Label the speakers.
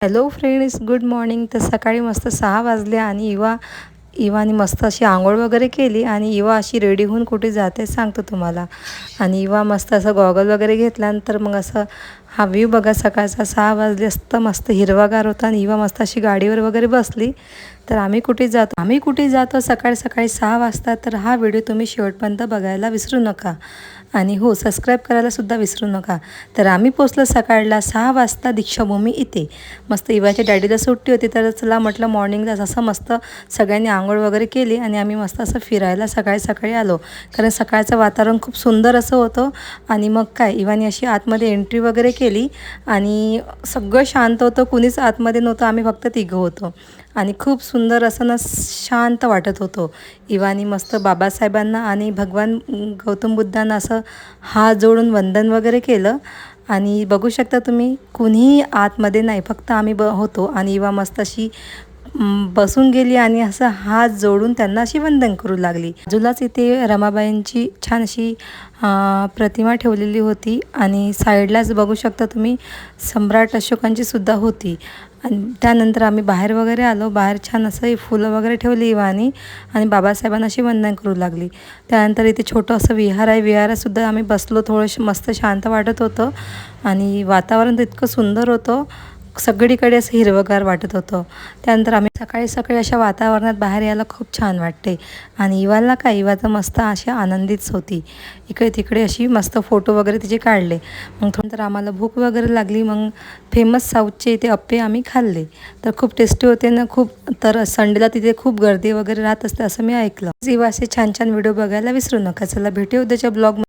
Speaker 1: Hello friends, good morning. तर सकाळी मस्त 6 वाजले आणि इवाने मस्त अशी आंघोळ वगैरे केली आणि इवा अशी रेडी होऊन कुठे जाते सांगतो तुम्हाला. आणि इवा मस्त असं गॉगल वगैरे घेतल्यानंतर मग असं हा व्ह्यू बघा, सकाळचा 6 वाजले असतं, मस्त हिरवागार होता आणि इवा मस्त अशी गाडीवर वगैरे बसली. तर आम्ही कुठे जातो सकाळी सकाळी 6 वाजता. तर हा व्हिडिओ तुम्ही शेवटपर्यंत बघायला विसरू नका आणि हो, सबस्क्राईब करायलासुद्धा विसरू नका. तर आम्ही पोचलो सकाळला 6 वाजता दीक्षाभूमी इथे. मस्त इवाच्या डॅडीला सुट्टी होती, तर चला म्हटलं मॉर्निंगला असं मस्त सगळ्यांनी आंघोळ वगैरे केली आणि आम्ही मस्त असं फिरायला सकाळी सकाळी आलो. कारण सकाळचं वातावरण खूप सुंदर असं होतं. आणि मग काय, इवानी अशी आतमध्ये एंट्री वगैरे केली आणि सगळं शांत होतं, कुणीच आतमध्ये नव्हतं, आम्ही फक्त तिघं होतो. आणि खूप सुंदर असं ना शांत वाटत होतं. इवानी मस्त बाबासाहेबांना आणि भगवान गौतम बुद्धांना असं हात जोडून वंदन वगैरे केलं. आणि बघू शकता तुम्ही, कुणीही आतमध्ये नाही, फक्त आम्ही होतो. आणि इवा मस्त अशी बसून गेली आणि असं हात जोडून त्यांना अशी वंदन करू लागली. बाजूलाच इथे रमाबाईंची छान अशी प्रतिमा ठेवलेली होती आणि साईडलाच बघू शकता तुम्ही सम्राट अशोकांची सुद्धा होती. आणि त्यानंतर आम्ही बाहेर वगैरे आलो. बाहेर छान असं फुलं वगैरे ठेवली इवानी आणि बाबासाहेबांना अशी वंदन करू लागली. त्यानंतर इथे छोटं असं विहार आहे, विहारातसुद्धा आम्ही बसलो. थोडंसं मस्त शांत वाटत होतं आणि वातावरण तर इतकं सुंदर होतं, सगळीकडे असं हिरवंगार वाटत होतं. त्यानंतर आम्ही सकाळी सकाळी अशा वातावरणात बाहेर यायला खूप छान वाटते. आणि इवाला काय, इवा तर मस्त अशी आनंदीच होती. इकडे तिकडे अशी मस्त फोटो वगैरे तिचे काढले. मग नंतर आम्हाला भूक वगैरे लागली. मग फेमस साऊथचे इथे अप्पे आम्ही खाल्ले, तर खूप टेस्टी होते ना खूप. तर संडेला तिथे खूप गर्दी वगैरे राहत असते असं मी ऐकलं. इवा असे छान छान व्हिडिओ बघायला विसरू नका. चला भेटू उद्याच्या ब्लॉग.